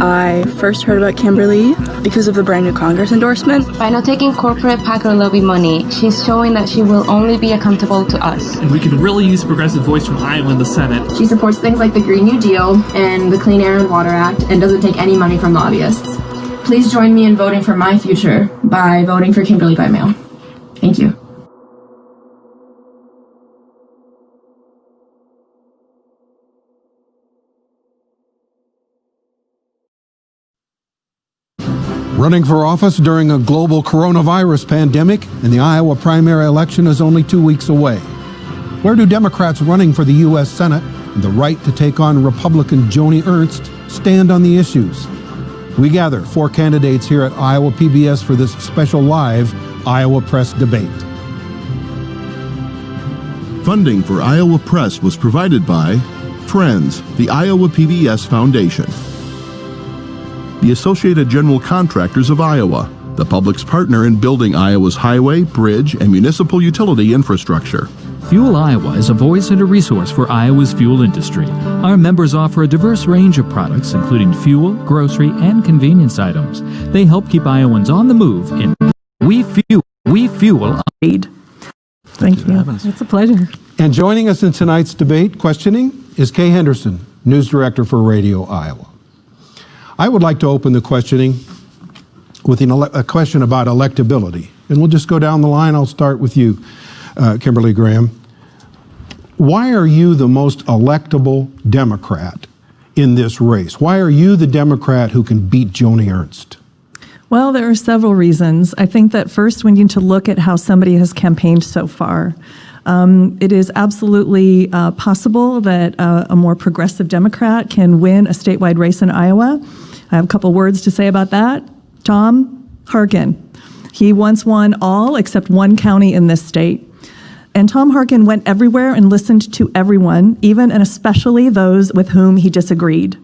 I first heard about Kimberly because of the brand new Congress endorsement. By not taking corporate PAC or lobby money, she's showing that she will only be accountable to us. And we could really use a progressive voice from Iowa in the Senate. She supports things like the Green New Deal and the Clean Air and Water Act and doesn't take any money from lobbyists. Please join me in voting for my future by voting for Kimberly by mail. Thank you. Running for office during a global coronavirus pandemic, and the Iowa primary election is only 2 weeks away. Where do Democrats running for the U.S. Senate and the right to take on Republican Joni Ernst stand on the issues? We gather 4 candidates here at Iowa PBS for this special live Iowa Press debate. Funding for Iowa Press was provided by Friends, the Iowa PBS Foundation, the Associated General Contractors of Iowa, the public's partner in building Iowa's highway, bridge, and municipal utility infrastructure. Fuel Iowa is a voice and a resource for Iowa's fuel industry. Our members offer a diverse range of products, including fuel, grocery, and convenience items. They help keep Iowans on the move in We Fuel Aid. Thank you. It's a pleasure. And joining us in tonight's debate, questioning, is Kay Henderson, News Director for Radio Iowa. I would like to open the questioning with a question about electability. And we'll just go down the line. I'll start with you, Kimberly Graham. Why are you the most electable Democrat in this race? Why are you the Democrat who can beat Joni Ernst? Well, there are several reasons. I think that first we need to look at how somebody has campaigned so far. It is absolutely possible that a more progressive Democrat can win a statewide race in Iowa. I have a couple words to say about that. Tom Harkin. He once won all except one county in this state. And Tom Harkin went everywhere and listened to everyone, even and especially those with whom he disagreed.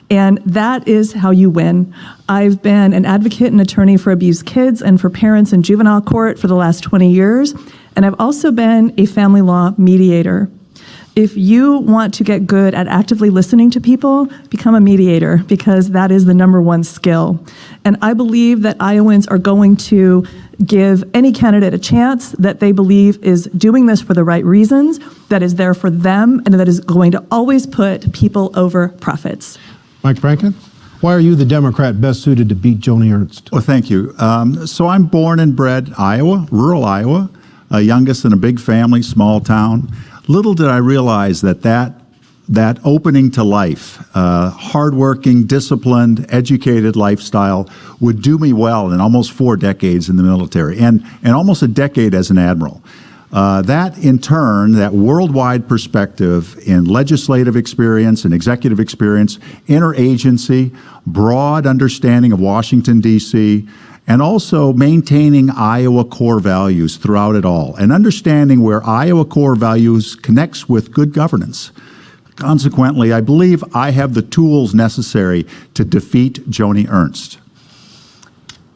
And that is how you win. I've been an advocate and attorney for abused kids and for parents in juvenile court for the last 20 years. And I've also been a family law mediator. If you want to get good at actively listening to people, become a mediator, because that is the #1 skill. And I believe that Iowans are going to give any candidate a chance that they believe is doing this for the right reasons, that is there for them, and that is going to always put people over profits. Mike Franken, why are you the Democrat best suited to beat Joni Ernst? Well, thank you. So I'm born and bred Iowa, rural Iowa, youngest in a big family, small town. Little did I realize that opening to life, hardworking, disciplined, educated lifestyle would do me well in almost 4 decades in the military and almost a decade as an admiral. That in turn, that worldwide perspective in legislative experience and executive experience, interagency, broad understanding of Washington, D.C., and also maintaining Iowa core values throughout it all, and understanding where Iowa core values connects with good governance. Consequently, I believe I have the tools necessary to defeat Joni Ernst.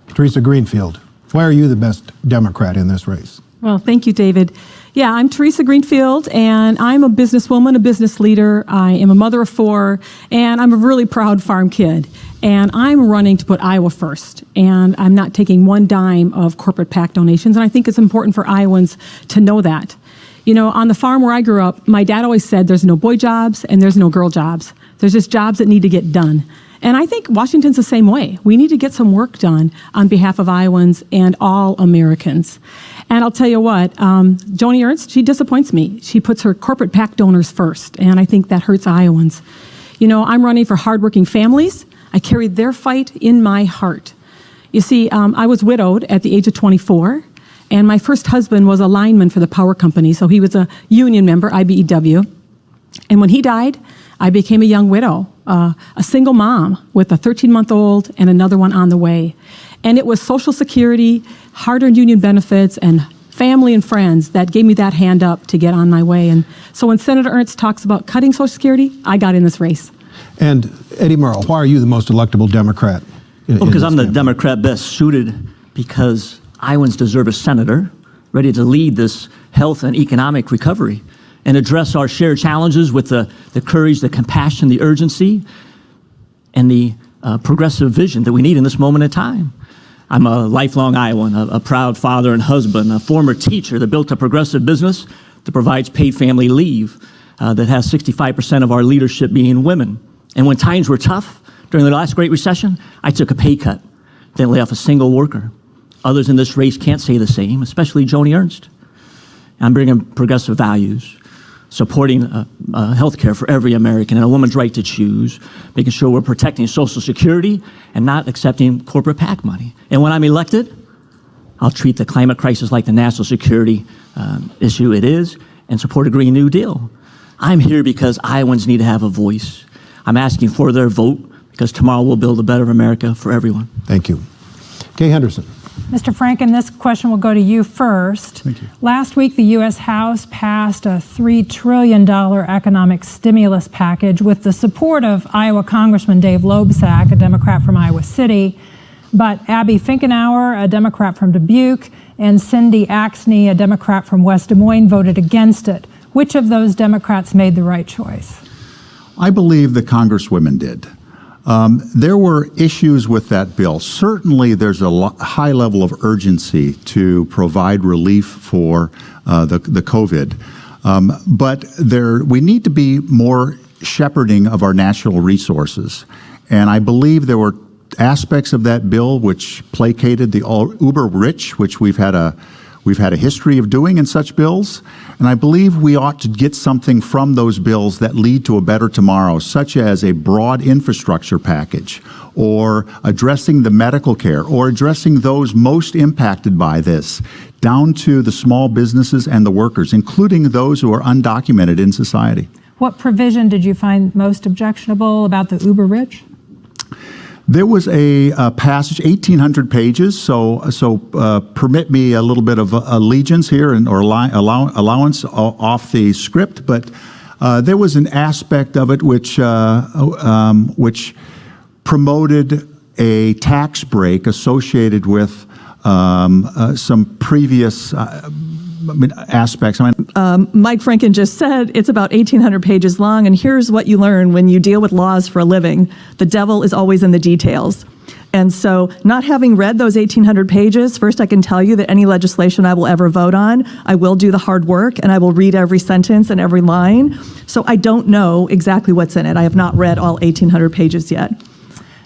Teresa Greenfield, why are you the best Democrat in this race? Well, thank you, David. Yeah, I'm Teresa Greenfield, and I'm a businesswoman, a business leader. I am a mother of 4, and I'm a really proud farm kid. And I'm running to put Iowa first, and I'm not taking one dime of corporate PAC donations, and I think it's important for Iowans to know that. You know, on the farm where I grew up, my dad always said there's no boy jobs and there's no girl jobs. There's just jobs that need to get done. And I think Washington's the same way. We need to get some work done on behalf of Iowans and all Americans. And I'll tell you what, Joni Ernst, she disappoints me. She puts her corporate PAC donors first, and I think that hurts Iowans. You know, I'm running for hardworking families. I carried their fight in my heart. You see, I was widowed at the age of 24, and my first husband was a lineman for the power company, so he was a union member, IBEW. And when he died, I became a young widow, a single mom with a 13-month-old and another one on the way. And it was Social Security, hard-earned union benefits, and family and friends that gave me that hand up to get on my way. And so when Senator Ernst talks about cutting Social Security, I got in this race. And Eddie Merle, why are you the most electable Democrat? Well, because I'm the Democrat best suited, because Iowans deserve a senator ready to lead this health and economic recovery and address our shared challenges with the courage, the compassion, the urgency, and the progressive vision that we need in this moment in time. I'm a lifelong Iowan, a proud father and husband, a former teacher that built a progressive business that provides paid family leave, that has 65% of our leadership being women. And when times were tough during the last Great Recession, I took a pay cut, didn't lay off a single worker. Others in this race can't say the same, especially Joni Ernst. I'm bringing progressive values, supporting health care for every American and a woman's right to choose, making sure we're protecting Social Security and not accepting corporate PAC money. And when I'm elected, I'll treat the climate crisis like the national security issue it is and support a Green New Deal. I'm here because Iowans need to have a voice. I'm asking for their vote because tomorrow we'll build a better America for everyone. Thank you. Kay Henderson. Mr. Franken, this question will go to you first. Thank you. Last week, the U.S. House passed a $3 trillion economic stimulus package with the support of Iowa Congressman Dave Loebsack, a Democrat from Iowa City, but Abby Finkenauer, a Democrat from Dubuque, and Cindy Axney, a Democrat from West Des Moines, voted against it. Which of those Democrats made the right choice? I believe the Congresswomen did. There were issues with that bill. Certainly, there's a high level of urgency to provide relief for the COVID. But we need to be more shepherding of our natural resources. And I believe there were aspects of that bill which placated the uber rich, which we've had a history of doing in such bills, and I believe we ought to get something from those bills that lead to a better tomorrow, such as a broad infrastructure package, or addressing the medical care, or addressing those most impacted by this, down to the small businesses and the workers, including those who are undocumented in society. What provision did you find most objectionable about the uber rich? There was a passage, 1,800 pages, so permit me a little bit of allegiance here or allowance off the script, but there was an aspect of it which promoted a tax break associated with some previous aspects. Mike Franken just said it's about 1,800 pages long, and here's what you learn when you deal with laws for a living. The devil is always in the details. And so, not having read those 1,800 pages, first I can tell you that any legislation I will ever vote on, I will do the hard work, and I will read every sentence and every line. So I don't know exactly what's in it. I have not read all 1,800 pages yet.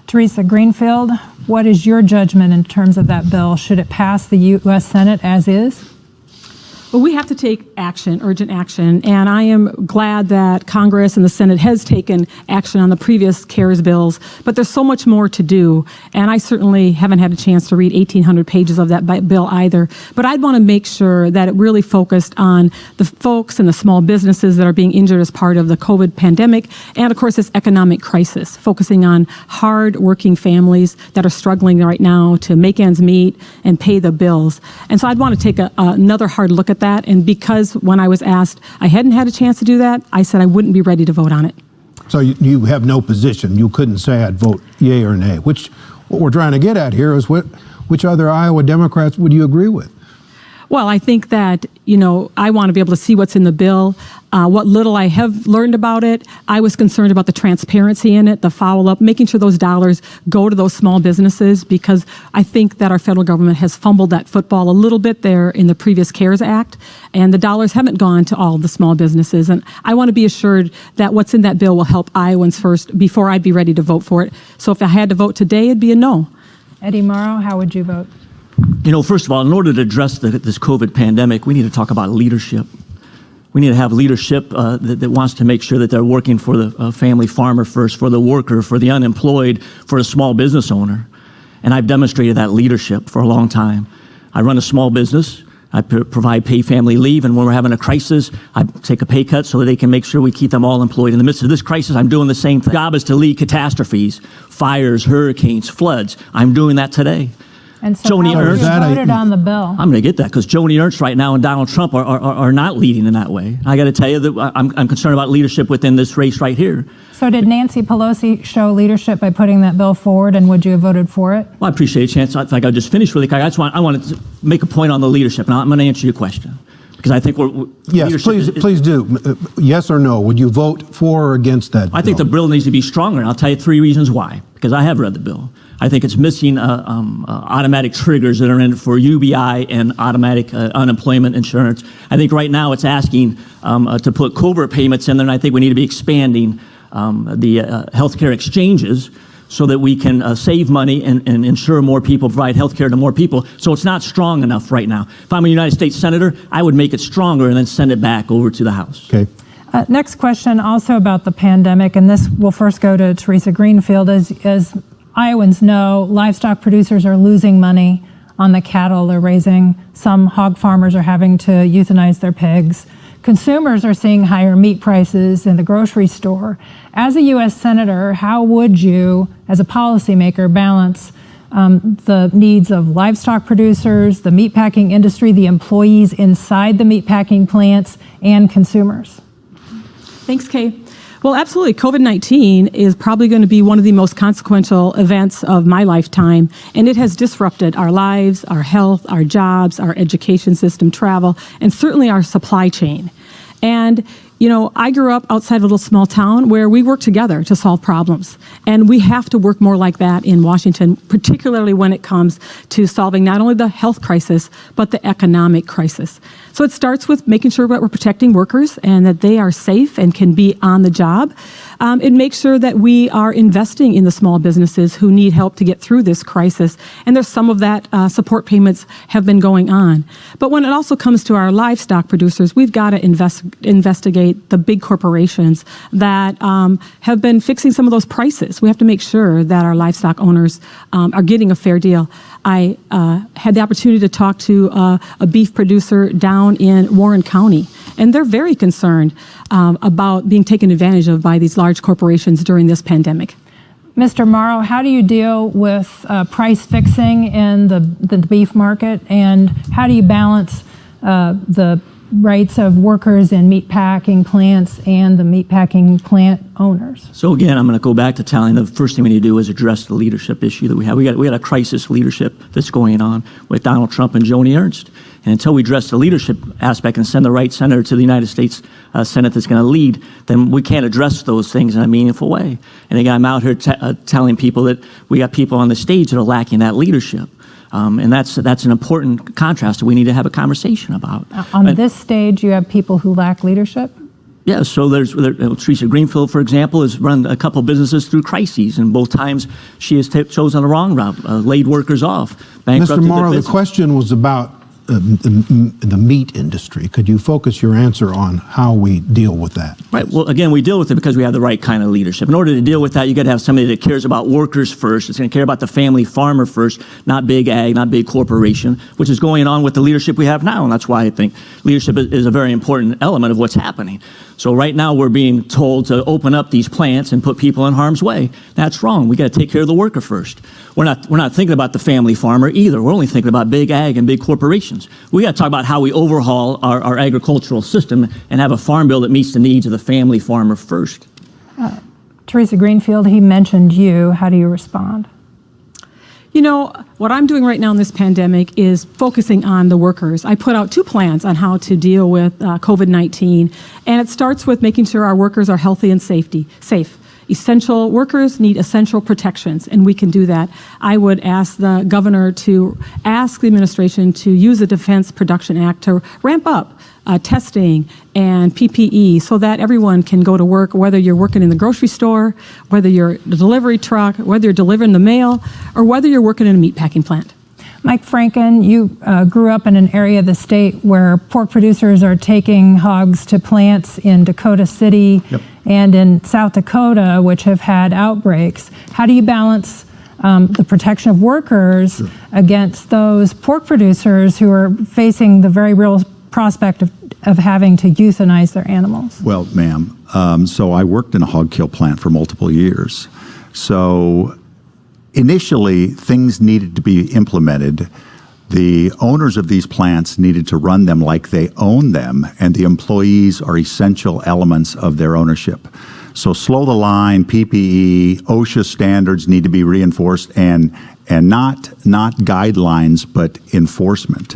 Teresa Greenfield, what is your judgment in terms of that bill? Should it pass the U.S. Senate as is? Well, we have to take action, urgent action, and I am glad that Congress and the Senate has taken action on the previous CARES bills, but there's so much more to do, and I certainly haven't had a chance to read 1,800 pages of that bill either, but I'd want to make sure that it really focused on the folks and the small businesses that are being injured as part of the COVID pandemic, and of course this economic crisis, focusing on hard-working families that are struggling right now to make ends meet and pay the bills. And so I'd want to take another hard look at that. And because when I was asked I hadn't had a chance to do that, I said I wouldn't be ready to vote on it. So you have no position. You couldn't say I'd vote yay or nay. What we're trying to get at here is which other Iowa Democrats would you agree with? Well, I think that, I want to be able to see what's in the bill. What little I have learned about it, I was concerned about the transparency in it, the follow-up, making sure those dollars go to those small businesses, because I think that our federal government has fumbled that football a little bit there in the previous CARES Act, and the dollars haven't gone to all the small businesses. And I want to be assured that what's in that bill will help Iowans first before I'd be ready to vote for it. So if I had to vote today, it'd be a no. Eddie Morrow, how would you vote? First of all, in order to address this COVID pandemic, we need to talk about leadership. We need to have leadership that wants to make sure that they're working for the family farmer first, for the worker, for the unemployed, for the small business owner. And I've demonstrated that leadership for a long time. I run a small business. I provide paid family leave, and when we're having a crisis, I take a pay cut so that they can make sure we keep them all employed. In the midst of this crisis, I'm doing the same thing. My job is to lead catastrophes, fires, hurricanes, floods. I'm doing that today. And so Joni Ernst voted on the bill. I'm going to get that, because Joni Ernst right now and Donald Trump are not leading in that way. I got to tell you that I'm concerned about leadership within this race right here. So did Nancy Pelosi show leadership by putting that bill forward, and would you have voted for it? Well, I appreciate a chance. I think I'll just finish really quick. I wanted to make a point on the leadership, and I'm going to answer your question, because I think yes, please do. Yes or no? Would you vote for or against that bill? I think the bill needs to be stronger, and I'll tell you 3 reasons why. Because because I have read the bill. I think it's missing automatic triggers that are in it for UBI and automatic unemployment insurance. I think right now it's asking to put covert payments in there, and I think we need to be expanding the healthcare exchanges so that we can save money and ensure more people, provide health care to more people. So it's not strong enough right now. If I'm a United States Senator, I would make it stronger and then send it back over to the House. Okay. Next question, also about the pandemic, and this will first go to Teresa Greenfield. As Iowans know, livestock producers are losing money on the cattle they're raising. Some hog farmers are having to euthanize their pigs. Consumers are seeing higher meat prices in the grocery store. As a U.S. Senator, how would you, as a policymaker, balance the needs of livestock producers, the meatpacking industry, the employees inside the meatpacking plants, and consumers? Thanks, Kay. Well, absolutely. COVID-19 is probably going to be one of the most consequential events of my lifetime, and it has disrupted our lives, our health, our jobs, our education system, travel, and certainly our supply chain. And you know, I grew up outside of a little small town where we work together to solve problems. And we have to work more like that in Washington, particularly when it comes to solving not only the health crisis, but the economic crisis. So it starts with making sure that we're protecting workers and that they are safe and can be on the job. It makes sure that we are investing in the small businesses who need help to get through this crisis. And there's some of that support payments have been going on. But when it also comes to our livestock producers, we've got to investigate the big corporations that have been fixing some of those prices. We have to make sure that our livestock owners are getting a fair deal. I had the opportunity to talk to a beef producer down in Warren County, and they're very concerned about being taken advantage of by these large corporations during this pandemic. Mr. Morrow, how do you deal with price fixing in the beef market, and how do you balance the rights of workers in meatpacking plants and the meatpacking plant owners? So again, I'm going to go back to telling the first thing we need to do is address the leadership issue that we have. We got a crisis leadership that's going on with Donald Trump and Joni Ernst. And until we address the leadership aspect and send the right senator to the United States Senate that's going to lead, then we can't address those things in a meaningful way. And again, I'm out here telling people that we got people on the stage that are lacking that leadership. And that's an important contrast that we need to have a conversation about. On this stage, you have people who lack leadership? Yeah, so there's Teresa Greenfield, for example, has run a couple businesses through crises, and both times she has chosen the wrong route, laid workers off. Mr. Morrow, the question was about the meat industry. Could you focus your answer on how we deal with that? Right. Well, again, we deal with it because we have the right kind of leadership. In order to deal with that, you got to have somebody that cares about workers first. It's going to care about the family farmer first, not big ag, not big corporation, which is going on with the leadership we have now. And that's why I think leadership is a very important element of what's happening. So right now we're being told to open up these plants and put people in harm's way. That's wrong. We got to take care of the worker first. We're not thinking about the family farmer either. We're only thinking about big ag and big corporations. We got to talk about how we overhaul our agricultural system and have a farm bill that meets the needs of the family farmer first. Teresa Greenfield, he mentioned you. How do you respond? You know, what I'm doing right now in this pandemic is focusing on the workers. I put out 2 plans on how to deal with COVID-19, and it starts with making sure our workers are healthy and safe. Essential workers need essential protections, and we can do that. I would ask the governor to ask the administration to use the Defense Production Act to ramp up testing and PPE so that everyone can go to work, whether you're working in the grocery store, whether you're the delivery truck, whether you're delivering the mail, or whether you're working in a meatpacking plant. Mike Franken, you grew up in an area of the state where pork producers are taking hogs to plants in Dakota City and in South Dakota, which have had outbreaks. How do you balance the protection of workers against those pork producers who are facing the very real prospect of having to euthanize their animals? Well, ma'am, so I worked in a hog kill plant for multiple years. So initially, things needed to be implemented. The owners of these plants needed to run them like they own them, and the employees are essential elements of their ownership. So slow the line, PPE, OSHA standards need to be reinforced, and not guidelines, but enforcement.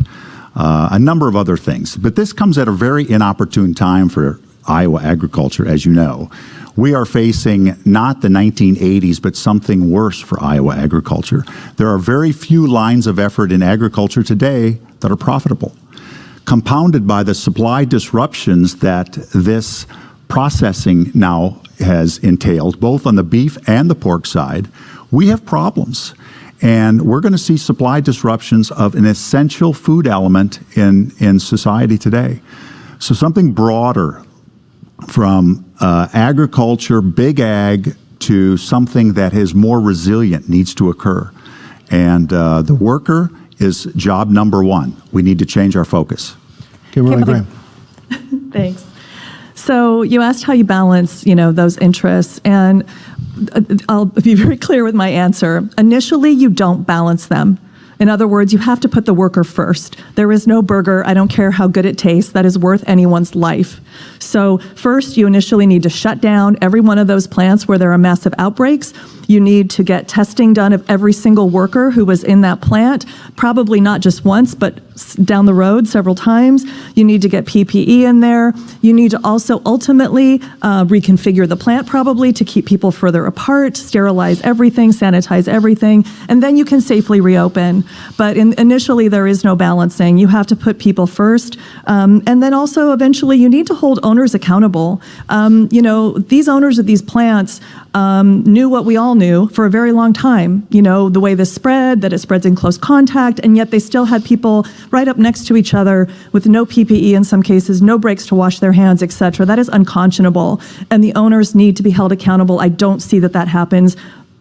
A number of other things. But this comes at a very inopportune time for Iowa agriculture, as you know. We are facing not the 1980s, but something worse for Iowa agriculture. There are very few lines of effort in agriculture today that are profitable. Compounded by the supply disruptions that this processing now has entailed, both on the beef and the pork side, we have problems. And we're going to see supply disruptions of an essential food element in society today. So something broader from agriculture, big ag, to something that is more resilient needs to occur. And the worker is job number one. We need to change our focus. Kimberly Graham. Thanks. So you asked how you balance, those interests, and I'll be very clear with my answer. Initially, you don't balance them. In other words, you have to put the worker first. There is no burger, I don't care how good it tastes, that is worth anyone's life. So first, you initially need to shut down every one of those plants where there are massive outbreaks. You need to get testing done of every single worker who was in that plant, probably not just once, but down the road several times. You need to get PPE in there. You need to also ultimately reconfigure the plant probably to keep people further apart, sterilize everything, sanitize everything, and then you can safely reopen. But initially, there is no balancing. You have to put people first. And then also, eventually, you need to hold owners accountable. These owners of these plants knew what we all knew for a very long time. The way this spread, that it spreads in close contact, and yet they still had people right up next to each other with no PPE in some cases, no breaks to wash their hands, etc. That is unconscionable, and the owners need to be held accountable. I don't see that happens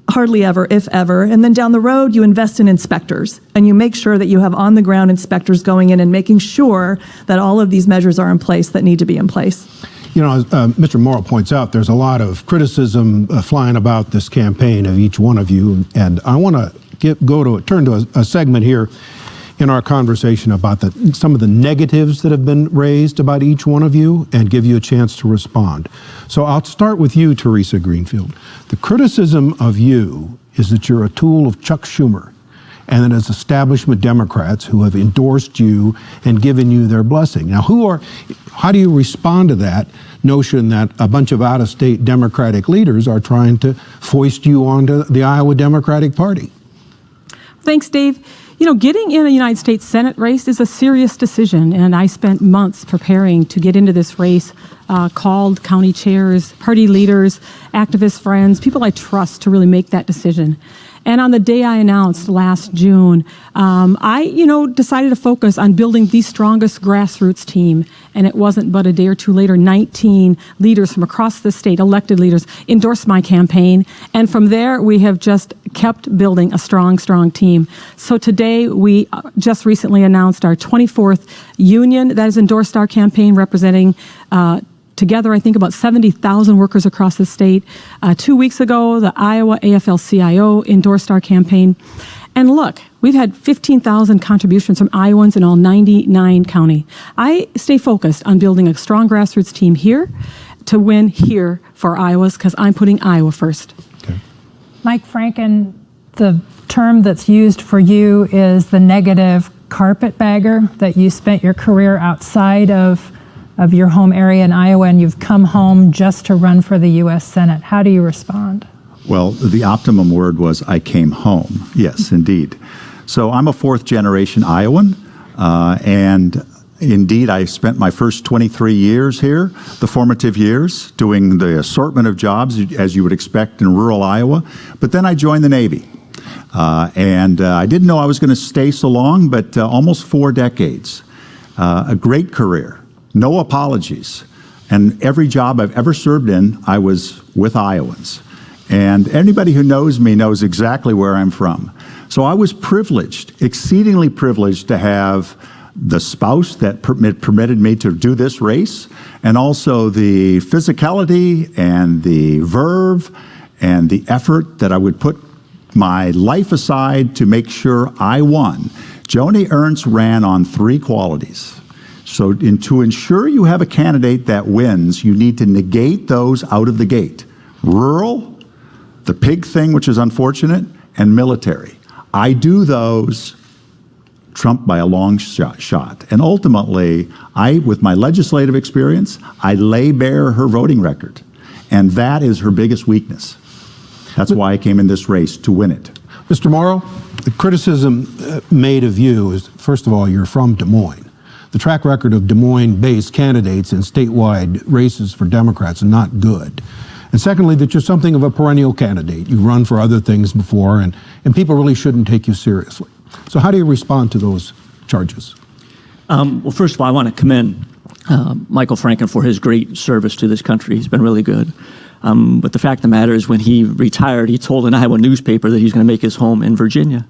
hardly ever, if ever. And then down the road, you invest in inspectors, and you make sure that you have on-the-ground inspectors going in and making sure that all of these measures are in place that need to be in place. As Mr. Morrow points out, there's a lot of criticism flying about this campaign of each one of you, and I want to turn to a segment here in our conversation about some of the negatives that have been raised about each one of you and give you a chance to respond. So I'll start with you, Teresa Greenfield. The criticism of you is that you're a tool of Chuck Schumer, and that it's establishment Democrats who have endorsed you and given you their blessing. Now, how do you respond to that notion that a bunch of out-of-state Democratic leaders are trying to foist you onto the Iowa Democratic Party? Thanks, Dave. Getting in a United States Senate race is a serious decision, and I spent months preparing to get into this race, called county chairs, party leaders, activist friends, people I trust to really make that decision. And on the day I announced last June, I decided to focus on building the strongest grassroots team. And it wasn't but a day or two later, 19 leaders from across the state, elected leaders, endorsed my campaign. And from there, we have just kept building a strong team. So today, we just recently announced our 24th union that has endorsed our campaign, representing together, I think, about 70,000 workers across the state. 2 weeks ago, the Iowa AFL-CIO endorsed our campaign. And look, we've had 15,000 contributions from Iowans in all 99 counties. I stay focused on building a strong grassroots team here to win here for Iowas, because I'm putting Iowa first. Okay. Mike Franken, the term that's used for you is the negative carpetbagger, that you spent your career outside of your home area in Iowa, and you've come home just to run for the U.S. Senate. How do you respond? Well, the optimum word was I came home. Yes, indeed. So I'm a fourth-generation Iowan, and indeed I spent my first 23 years here, the formative years, doing the assortment of jobs as you would expect in rural Iowa. But then I joined the Navy. And I didn't know I was going to stay so long, but almost 4 decades. A great career. No apologies. And every job I've ever served in, I was with Iowans. And anybody who knows me knows exactly where I'm from. So I was privileged, exceedingly privileged, to have the spouse that permitted me to do this race, and also the physicality and the verve and the effort that I would put my life aside to make sure I won. Joni Ernst ran on 3 qualities. So to ensure you have a candidate that wins, you need to negate those out of the gate. Rural, the pig thing, which is unfortunate, and military. I do those Trump by a long shot. And ultimately, with my legislative experience, I lay bare her voting record. And that is her biggest weakness. That's why I came in this race, to win it. Mr. Morrow, the criticism made of you is, first of all, you're from Des Moines. The track record of Des Moines-based candidates in statewide races for Democrats is not good. And secondly, that you're something of a perennial candidate. You run for other things before, and people really shouldn't take you seriously. So how do you respond to those charges? Well, first of all, I want to commend Michael Franken for his great service to this country. He's been really good. But the fact of the matter is, when he retired, he told an Iowa newspaper that he's going to make his home in Virginia.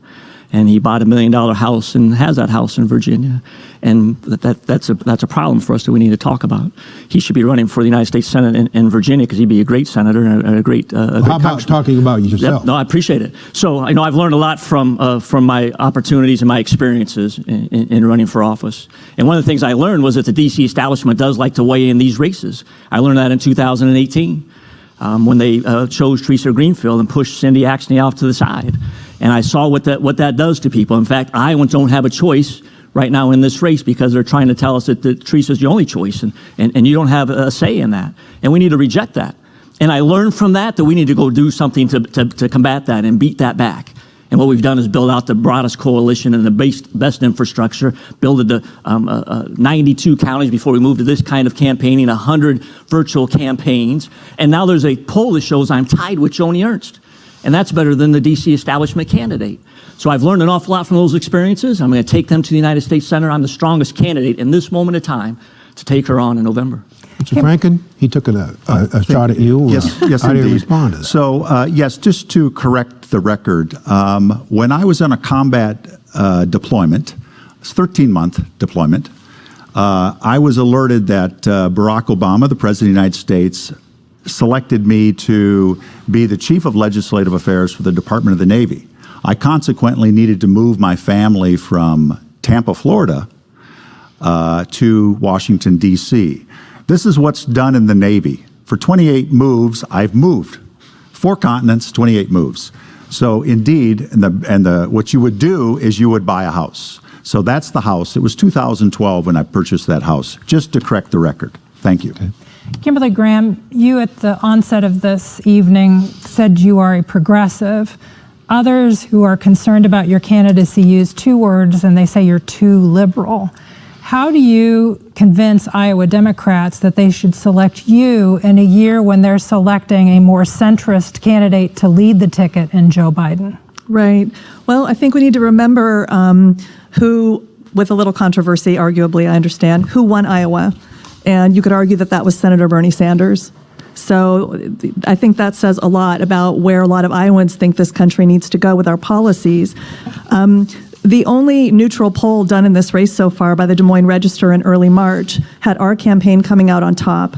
And he bought $1 million house and has that house in Virginia. And that's a problem for us that we need to talk about. He should be running for the United States Senate in Virginia, because he'd be a great senator and a great how about talking about yourself? No, I appreciate it. So I know I've learned a lot from my opportunities and my experiences in running for office. And one of the things I learned was that the D.C. establishment does like to weigh in these races. I learned that in 2018 when they chose Teresa Greenfield and pushed Cindy Axne off to the side. And I saw what that does to people. In fact, Iowans don't have a choice right now in this race, because they're trying to tell us that Teresa's the only choice, and you don't have a say in that. And we need to reject that. And I learned from that we need to go do something to combat that and beat that back. And what we've done is build out the broadest coalition and the best infrastructure, build the 92 counties before we moved to this kind of campaigning, 100 virtual campaigns. And now there's a poll that shows I'm tied with Joni Ernst. And that's better than the D.C. establishment candidate. So I've learned an awful lot from those experiences. I'm going to take them to the United States Senate. I'm the strongest candidate in this moment of time to take her on in November. Mr. Franken, he took a shot at you. Yes, how indeed. do you respond to that? So, yes, just to correct the record, when I was on a combat deployment, it's a 13-month deployment, I was alerted that Barack Obama, the President of the United States, selected me to be the Chief of Legislative Affairs for the Department of the Navy. I consequently needed to move my family from Tampa, Florida, to Washington, D.C. This is what's done in the Navy. For 28 moves, I've moved. 4 continents, 28 moves. So indeed, what you would do is you would buy a house. So that's the house. It was 2012 when I purchased that house, just to correct the record. Thank you. Okay. Kimberly Graham, you at the onset of this evening said you are a progressive. Others who are concerned about your candidacy use 2 words, and they say you're too liberal. How do you convince Iowa Democrats that they should select you in a year when they're selecting a more centrist candidate to lead the ticket in Joe Biden? Right. Well, I think we need to remember who, with a little controversy, arguably, I understand, who won Iowa. And you could argue that that was Senator Bernie Sanders. So I think that says a lot about where a lot of Iowans think this country needs to go with our policies. The only neutral poll done in this race so far by the Des Moines Register in early March had our campaign coming out on top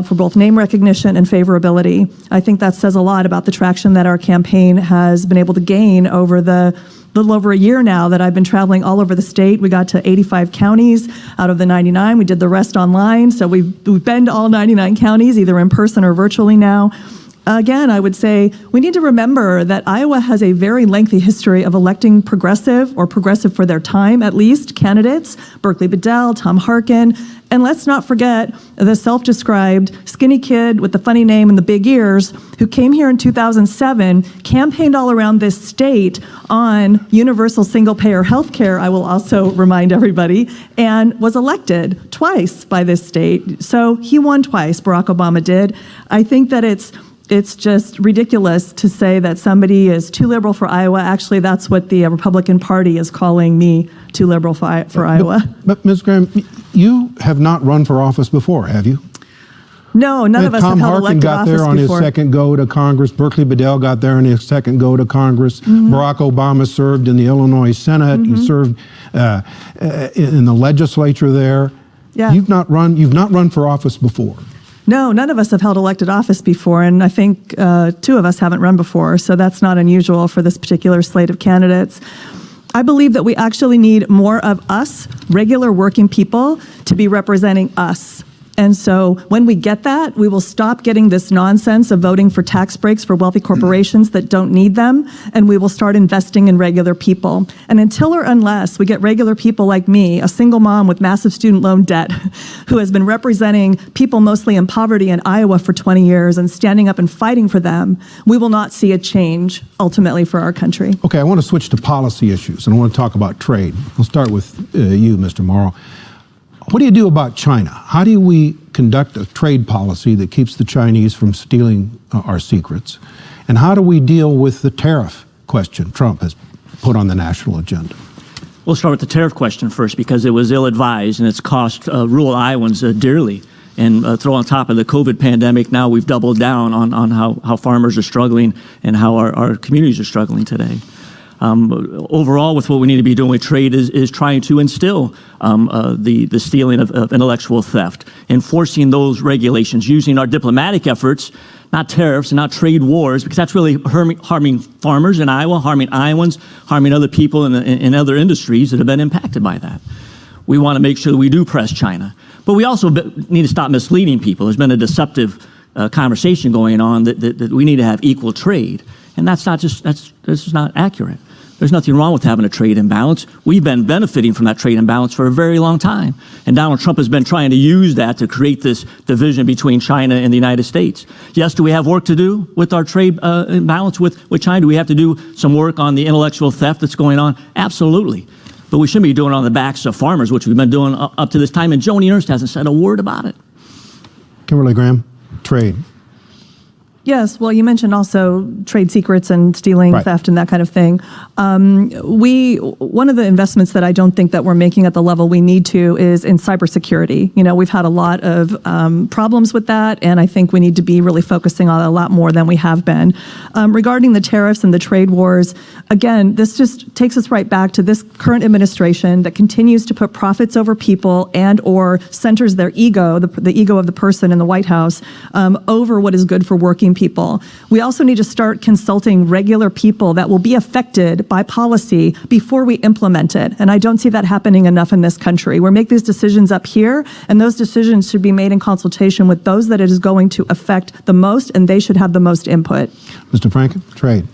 for both name recognition and favorability. I think that says a lot about the traction that our campaign has been able to gain over the little over a year now that I've been traveling all over the state. We got to 85 counties out of the 99. We did the rest online. So we've been to all 99 counties, either in person or virtually now. Again, I would say we need to remember that Iowa has a very lengthy history of electing progressive, or progressive for their time at least, candidates, Berkeley Bedell, Tom Harkin, and let's not forget the self-described skinny kid with the funny name and the big ears who came here in 2007, campaigned all around this state on universal single-payer health care, I will also remind everybody, and was elected twice by this state. So he won twice, Barack Obama did. I think that it's just ridiculous to say that somebody is too liberal for Iowa. Actually, that's what the Republican Party is calling me, too liberal for Iowa. But Ms. Graham, you have not run for office before, have you? No, none of us have held elected office before. Tom Harkin got there on his second go to Congress. Berkeley Bedell got there on his second go to Congress. Mm-hmm. Barack Obama served in the Illinois Senate. Mm-hmm. He served in the legislature there. Yeah. You've not run for office before. No, none of us have held elected office before, and I think 2 of us haven't run before, so that's not unusual for this particular slate of candidates. I believe that we actually need more of us, regular working people, to be representing us And so when we get that, we will stop getting this nonsense of voting for tax breaks for wealthy corporations that don't need them, and we will start investing in regular people. And until or unless we get regular people like me, a single mom with massive student loan debt, who has been representing people mostly in poverty in Iowa for 20 years and standing up and fighting for them, we will not see a change ultimately for our country. Okay, I want to switch to policy issues, and I want to talk about trade. I'll start with you, Mr. Morrow. What do you do about China? How do we conduct a trade policy that keeps the Chinese from stealing our secrets? And how do we deal with the tariff question Trump has put on the national agenda? We'll start with the tariff question first, because it was ill-advised and it's cost rural Iowans dearly. And throw on top of the COVID pandemic, now we've doubled down on how farmers are struggling and how our communities are struggling today. Overall, with what we need to be doing with trade is trying to instill the stealing of intellectual theft, enforcing those regulations, using our diplomatic efforts, not tariffs and not trade wars, because that's really harming farmers in Iowa, harming Iowans, harming other people in other industries that have been impacted by that. We want to make sure that we do press China. But we also need to stop misleading people. There's been a deceptive conversation going on that we need to have equal trade. And that's not accurate. There's nothing wrong with having a trade imbalance. We've been benefiting from that trade imbalance for a very long time. And Donald Trump has been trying to use that to create this division between China and the United States. Yes, do we have work to do with our trade imbalance with China? Do we have to do some work on the intellectual theft that's going on? Absolutely. But we shouldn't be doing it on the backs of farmers, which we've been doing up to this time. And Joni Ernst hasn't said a word about it. Kimberly Graham, trade. Yes, well, you mentioned also trade secrets and stealing, right, theft, and that kind of thing. One of the investments that I don't think that we're making at the level we need to is in cybersecurity. You know, we've had a lot of problems with that, and I think we need to be really focusing on a lot more than we have been. Regarding the tariffs and the trade wars, again, this just takes us right back to this current administration that continues to put profits over people and or centers their ego, the ego of the person in the White House, over what is good for working people. We also need to start consulting regular people that will be affected by policy before we implement it. And I don't see that happening enough in this country. We make these decisions up here, and those decisions should be made in consultation with those that it is going to affect the most, and they should have the most input. Mr. Franken, trade.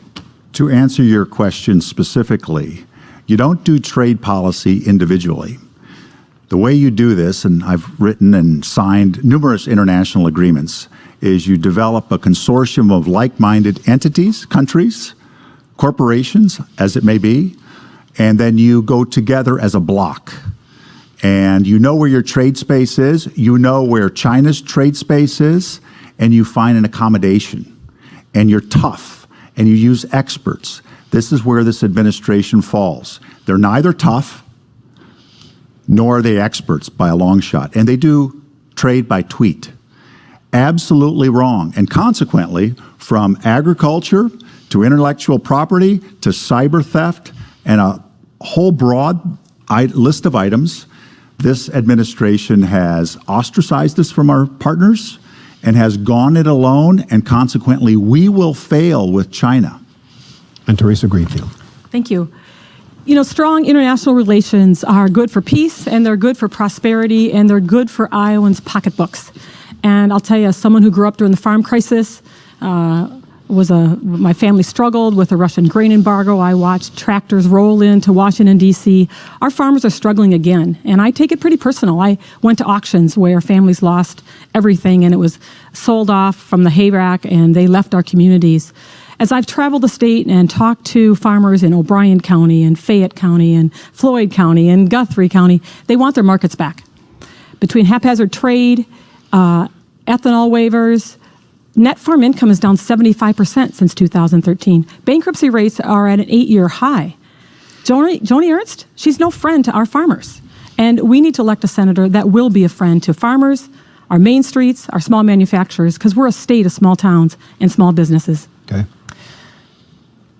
To answer your question specifically, you don't do trade policy individually. The way you do this, and I've written and signed numerous international agreements, is you develop a consortium of like-minded entities, countries, corporations, as it may be, and then you go together as a block. And you know where your trade space is, you know where China's trade space is, and you find an accommodation. And you're tough, and you use experts. This is where this administration falls. They're neither tough, nor are they experts by a long shot. And they do trade by tweet. Absolutely wrong. And consequently, from agriculture to intellectual property to cyber theft and a whole broad list of items, this administration has ostracized us from our partners and has gone it alone, and consequently, we will fail with China. And Teresa Greenfield. Thank you. You know, strong international relations are good for peace, and they're good for prosperity, and they're good for Iowans' pocketbooks. And I'll tell you, as someone who grew up during the farm crisis, my family struggled with the Russian grain embargo. I watched tractors roll into Washington, D.C. Our farmers are struggling again, and I take it pretty personal. I went to auctions where families lost everything, and it was sold off from the hay rack, and they left our communities. As I've traveled the state and talked to farmers in O'Brien County and Fayette County and Floyd County and Guthrie County, they want their markets back. Between haphazard trade, ethanol waivers, net farm income is down 75% since 2013. Bankruptcy rates are at an 8-year high. Joni Ernst, she's no friend to our farmers. And we need to elect a senator that will be a friend to farmers, our main streets, our small manufacturers, because we're a state of small towns and small businesses. Okay.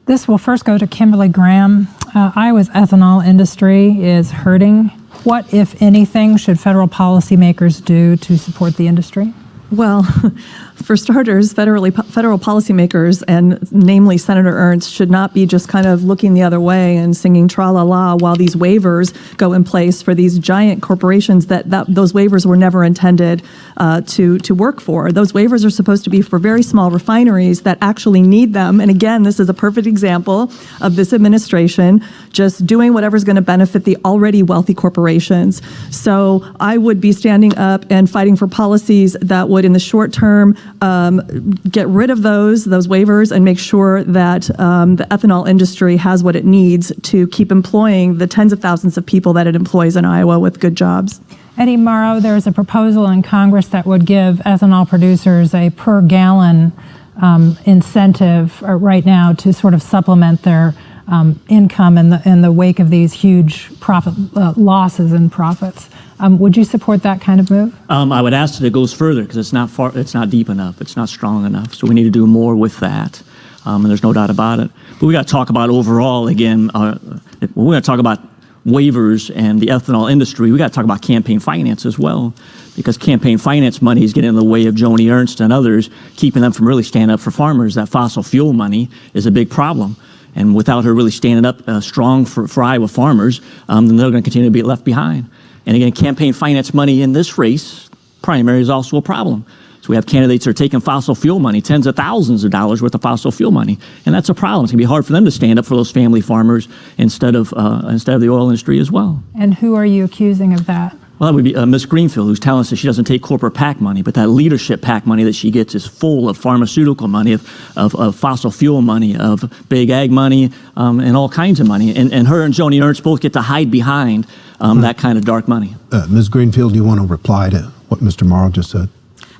This will first go to Kimberly Graham. Iowa's ethanol industry is hurting. What, if anything, should federal policymakers do to support the industry? Well, For starters, federal policymakers, and namely Senator Ernst, should not be just kind of looking the other way and singing tra-la-la while these waivers go in place for these giant corporations that those waivers were never intended to work for. Those waivers are supposed to be for very small refineries that actually need them. And again, this is a perfect example of this administration just doing whatever's going to benefit the already wealthy corporations. So I would be standing up and fighting for policies that would, in the short term, get rid of those waivers and make sure that the ethanol industry has what it needs to keep employing the tens of thousands of people that it employs in Iowa with good jobs. Eddie Morrow, there's a proposal in Congress that would give ethanol producers a per gallon incentive right now to sort of supplement their income in the wake of these huge profit losses in profits. Would you support that kind of move? I would ask that it goes further because it's not deep enough, it's not strong enough. So we need to do more with that, and there's no doubt about it. But we got to talk about overall again. We're going to talk about waivers and the ethanol industry. We got to talk about campaign finance as well, because campaign finance money is getting in the way of Joni Ernst and others, keeping them from really standing up for farmers. That fossil fuel money is a big problem. And without her really standing up strong for Iowa farmers, then they're going to continue to be left behind. And again, campaign finance money in this race, primary, is also a problem. So we have candidates that are taking fossil fuel money, tens of thousands of dollars worth of fossil fuel money. And that's a problem. It's going to be hard for them to stand up for those family farmers instead of the oil industry as well. And who are you accusing of that? Well, that would be Ms. Greenfield, who's telling us that she doesn't take corporate PAC money, but that leadership PAC money that she gets is full of pharmaceutical money, of fossil fuel money, of big ag money, and all kinds of money. And her and Joni Ernst both get to hide behind that kind of dark money. Ms. Greenfield, do you want to reply to what Mr. Morrow just said?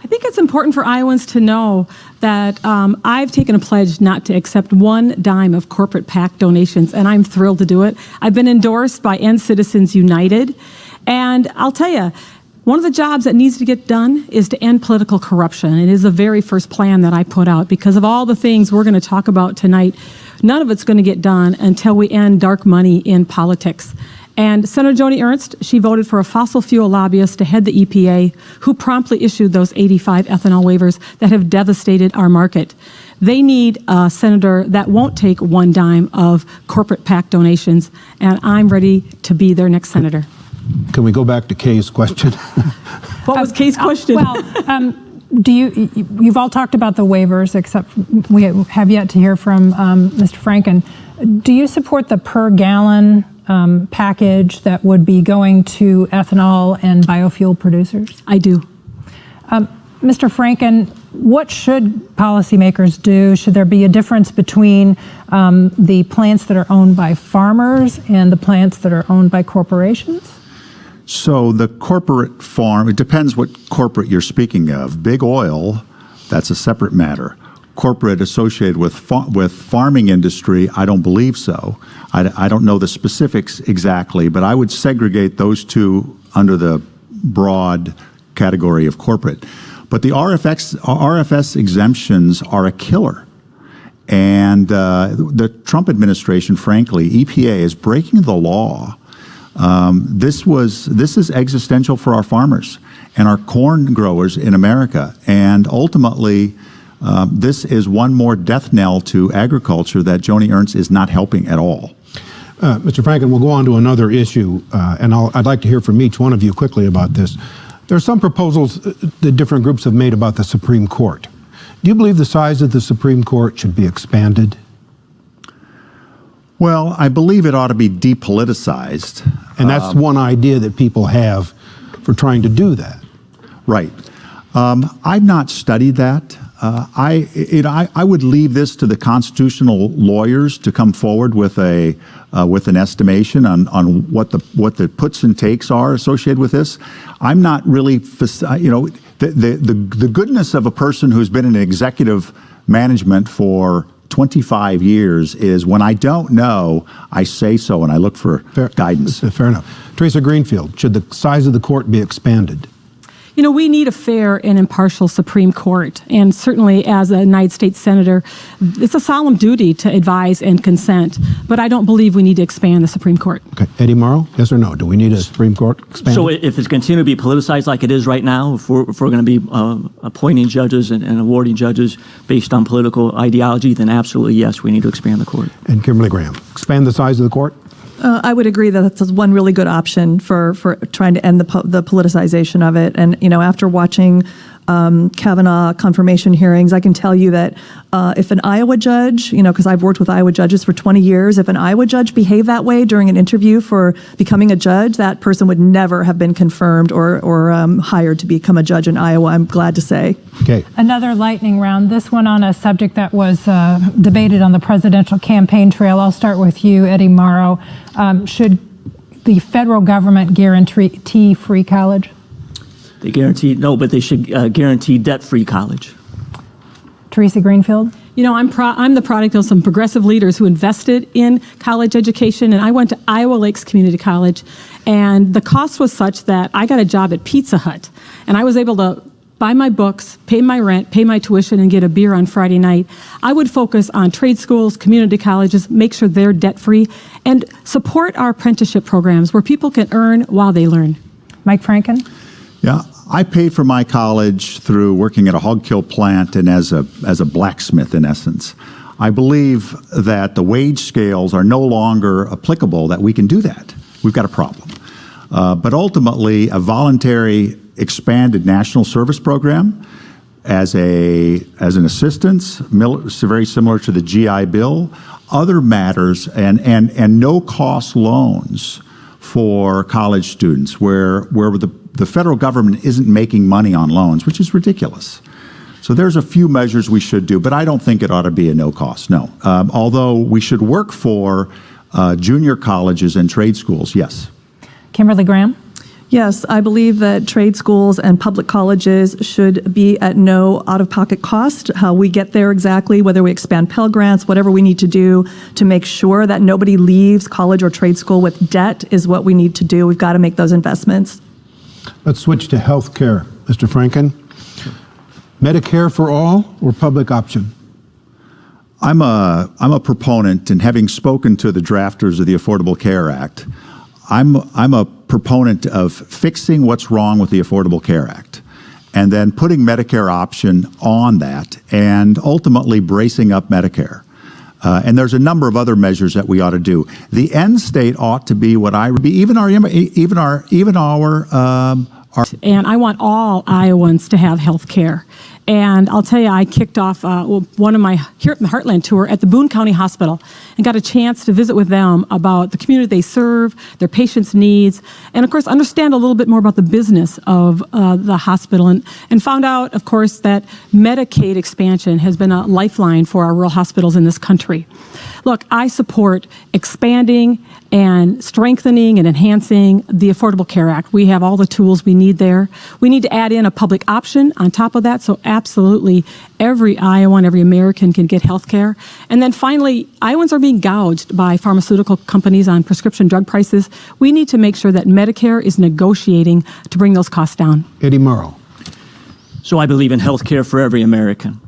I think it's important for Iowans to know that I've taken a pledge not to accept one dime of corporate PAC donations, and I'm thrilled to do it. I've been endorsed by End Citizens United, and I'll tell you, one of the jobs that needs to get done is to end political corruption. It is the very first plan that I put out because of all the things we're going to talk about tonight. None of it's going to get done until we end dark money in politics. And Senator Joni Ernst, she voted for a fossil fuel lobbyist to head the EPA, who promptly issued those 85 ethanol waivers that have devastated our market. They need a senator that won't take one dime of corporate PAC donations, and I'm ready to be their next senator. Can we go back to Kay's question? What was Kay's question? Well, you've all talked about the waivers, except we have yet to hear from Mr. Franken. Do you support the per gallon package that would be going to ethanol and biofuel producers? I do. Mr. Franken, what should policymakers do? Should there be a difference between the plants that are owned by farmers and the plants that are owned by corporations? So the corporate farm, it depends what corporate you're speaking of. Big oil, that's a separate matter. Corporate associated with farming industry, I don't believe so. I don't know the specifics exactly, but I would segregate those two under the broad category of corporate. But the RFS exemptions are a killer. And the Trump administration, frankly, EPA, is breaking the law. This is existential for our farmers and our corn growers in America. And ultimately, this is one more death knell to agriculture that Joni Ernst is not helping at all. Mr. Franken, we'll go on to another issue, and I'd like to hear from each one of you quickly about this. There are some proposals that different groups have made about the Supreme Court. Do you believe the size of the Supreme Court should be expanded? Well, I believe it ought to be depoliticized. And that's one idea that people have for trying to do that. Right. I've not studied that. I would leave this to the constitutional lawyers to come forward with an estimation on what the puts and takes are associated with this. I'm not really, the goodness of a person who's been in executive management for 25 years is when I don't know, I say so and I look for guidance. Fair enough. Teresa Greenfield, should the size of the court be expanded? You know, we need a fair and impartial Supreme Court, and certainly as a United States Senator, it's a solemn duty to advise and consent, but I don't believe we need to expand the Supreme Court. Okay, Eddie Morrow, yes or no? Do we need a Supreme Court expanded? So if it's continuing to be politicized like it is right now, if we're going to be appointing judges and awarding judges based on political ideology, then absolutely yes, we need to expand the court. And Kimberly Graham, expand the size of the court? I would agree that that's one really good option for trying to end the politicization of it. And, you know, after watching Kavanaugh confirmation hearings, I can tell you that if an Iowa judge, you know, because I've worked with Iowa judges for 20 years, if an Iowa judge behaved that way during an interview for becoming a judge, that person would never have been confirmed or hired to become a judge in Iowa, I'm glad to say. Okay. Another lightning round, this one on a subject that was debated on the presidential campaign trail. I'll start with you, Eddie Morrow. Should the federal government guarantee free college? They guarantee, no, but they should guarantee debt-free college. Teresa Greenfield? You know, I'm the product of some progressive leaders who invested in college education, and I went to Iowa Lakes Community College, and the cost was such that I got a job at Pizza Hut, and I was able to buy my books, pay my rent, pay my tuition, and get a beer on Friday night. I would focus on trade schools, community colleges, make sure they're debt-free, and support our apprenticeship programs where people can earn while they learn. Mike Franken? Yeah, I paid for my college through working at a hog kill plant and as a blacksmith, in essence. I believe that the wage scales are no longer applicable, that we can do that. We've got a problem. But ultimately, a voluntary expanded national service program as an assistance, very similar to the GI Bill, other matters, and no-cost loans for college students where the federal government isn't making money on loans, which is ridiculous. So there's a few measures we should do, but I don't think it ought to be a no cost, no. Although we should work for junior colleges and trade schools, yes. Kimberly Graham? Yes, I believe that trade schools and public colleges should be at no out-of-pocket cost. How we get there exactly, whether we expand Pell Grants, whatever we need to do to make sure that nobody leaves college or trade school with debt is what we need to do. We've got to make those investments. Let's switch to health care. Mr. Franken, Medicare for all or public option? I'm a proponent, and having spoken to the drafters of the Affordable Care Act, I'm a proponent of fixing what's wrong with the Affordable Care Act and then putting Medicare option on that and ultimately bracing up Medicare. And there's a number of other measures that we ought to do. The end state ought to be what even our and I want all Iowans to have health care. And I'll tell you, I kicked off one of my Heartland tour at the Boone County Hospital and got a chance to visit with them about the community they serve, their patients' needs, and of course understand a little bit more about the business of the hospital, and found out, of course, that Medicaid expansion has been a lifeline for our rural hospitals in this country. Look, I support expanding and strengthening and enhancing the Affordable Care Act. We have all the tools we need there. We need to add in a public option on top of that, so absolutely every Iowan, every American can get health care. And then finally, Iowans are being gouged by pharmaceutical companies on prescription drug prices. We need to make sure that Medicare is negotiating to bring those costs down. Eddie Morrow. So I believe in health care for every American.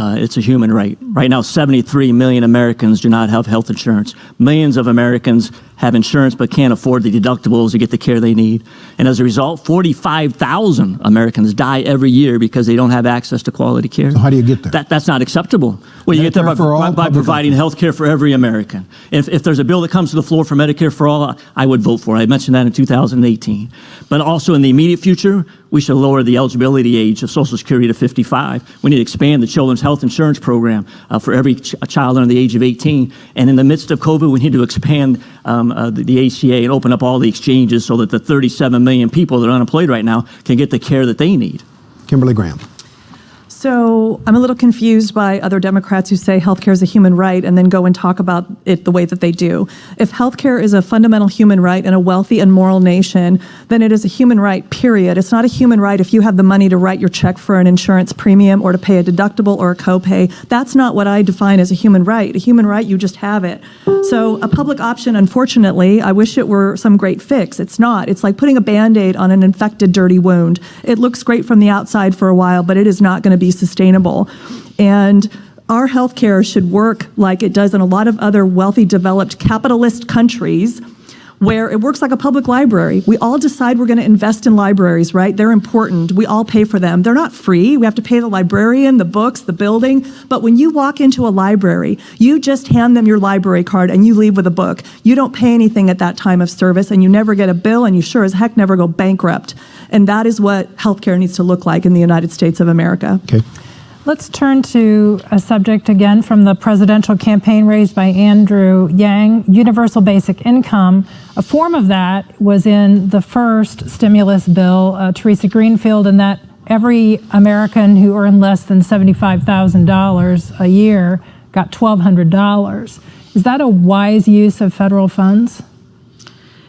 It's a human right. Right now, 73 million Americans do not have health insurance. Millions of Americans have insurance but can't afford the deductibles to get the care they need. And as a result, 45,000 Americans die every year because they don't have access to quality care. So how do you get there? That's not acceptable. Well, you get there by providing health care for every American. If there's a bill that comes to the floor for Medicare for all, I would vote for it. I mentioned that in 2018. But also in the immediate future, we should lower the eligibility age of Social Security to 55. We need to expand the Children's Health Insurance Program for every child under the age of 18. And in the midst of COVID, we need to expand the ACA and open up all the exchanges so that the 37 million people that are unemployed right now can get the care that they need. Kimberly Graham. So I'm a little confused by other Democrats who say healthcare is a human right and then go and talk about it the way that they do. If healthcare is a fundamental human right in a wealthy and moral nation, then it is a human right, period. It's not a human right if you have the money to write your check for an insurance premium or to pay a deductible or a copay. That's not what I define as a human right. A human right, you just have it. So a public option, unfortunately, I wish it were some great fix. It's not. It's like putting a Band-Aid on an infected, dirty wound. It looks great from the outside for a while, but it is not going to be sustainable. And our healthcare should work like it does in a lot of other wealthy, developed capitalist countries where it works like a public library. We all decide we're going to invest in libraries, right? They're important. We all pay for them. They're not free. We have to pay the librarian, the books, the building. But when you walk into a library, you just hand them your library card and you leave with a book. You don't pay anything at that time of service and you never get a bill and you sure as heck never go bankrupt. And that is what healthcare needs to look like in the United States of America. Okay. Let's turn to a subject again from the presidential campaign raised by Andrew Yang, universal basic income. A form of that was in the first stimulus bill, Teresa Greenfield, and that every American who earned less than $75,000 a year got $1,200. Is that a wise use of federal funds?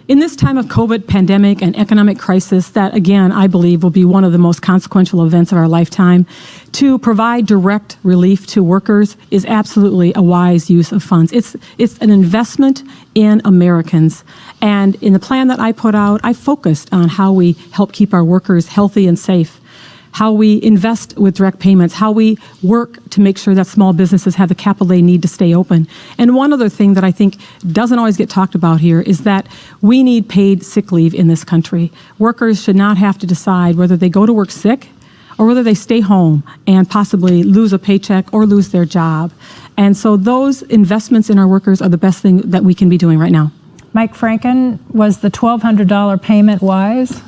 In this time of COVID pandemic and economic crisis, that again, I believe will be one of the most consequential events of our lifetime, to provide direct relief to workers is absolutely a wise use of funds. It's an investment in Americans. And in the plan that I put out, I focused on how we help keep our workers healthy and safe, how we invest with direct payments, how we work to make sure that small businesses have the capital they need to stay open. And one other thing that I think doesn't always get talked about here is that we need paid sick leave in this country. Workers should not have to decide whether they go to work sick or whether they stay home and possibly lose a paycheck or lose their job. And so those investments in our workers are the best thing that we can be doing right now. Mike Franken, was the $1,200 payment wise?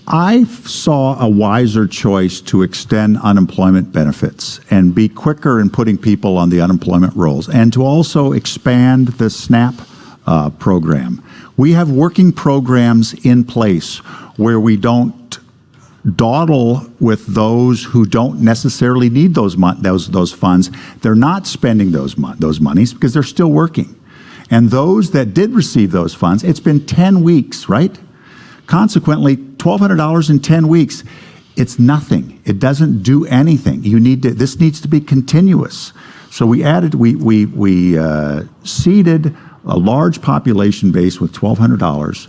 I saw a wiser choice to extend unemployment benefits and be quicker in putting people on the unemployment rolls and to also expand the SNAP program. We have working programs in place where we don't dawdle with those who don't necessarily need those funds. They're not spending those monies because they're still working. And those that did receive those funds, it's been 10 weeks, right? Consequently, $1,200 in 10 weeks, it's nothing. It doesn't do anything. This needs to be continuous. So we seeded a large population base with $1,200,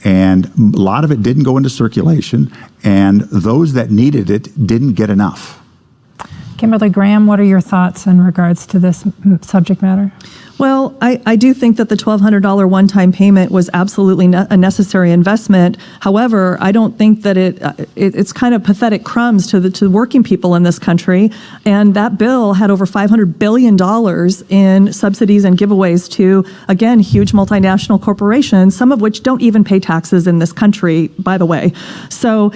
and a lot of it didn't go into circulation, and those that needed it didn't get enough. Kimberly Graham, what are your thoughts in regards to this subject matter? Well, I do think that the $1,200 one-time payment was absolutely a necessary investment. However, I don't think that it's kind of pathetic crumbs to working people in this country. And that bill had over $500 billion in subsidies and giveaways to, again, huge multinational corporations, some of which don't even pay taxes in this country, by the way. So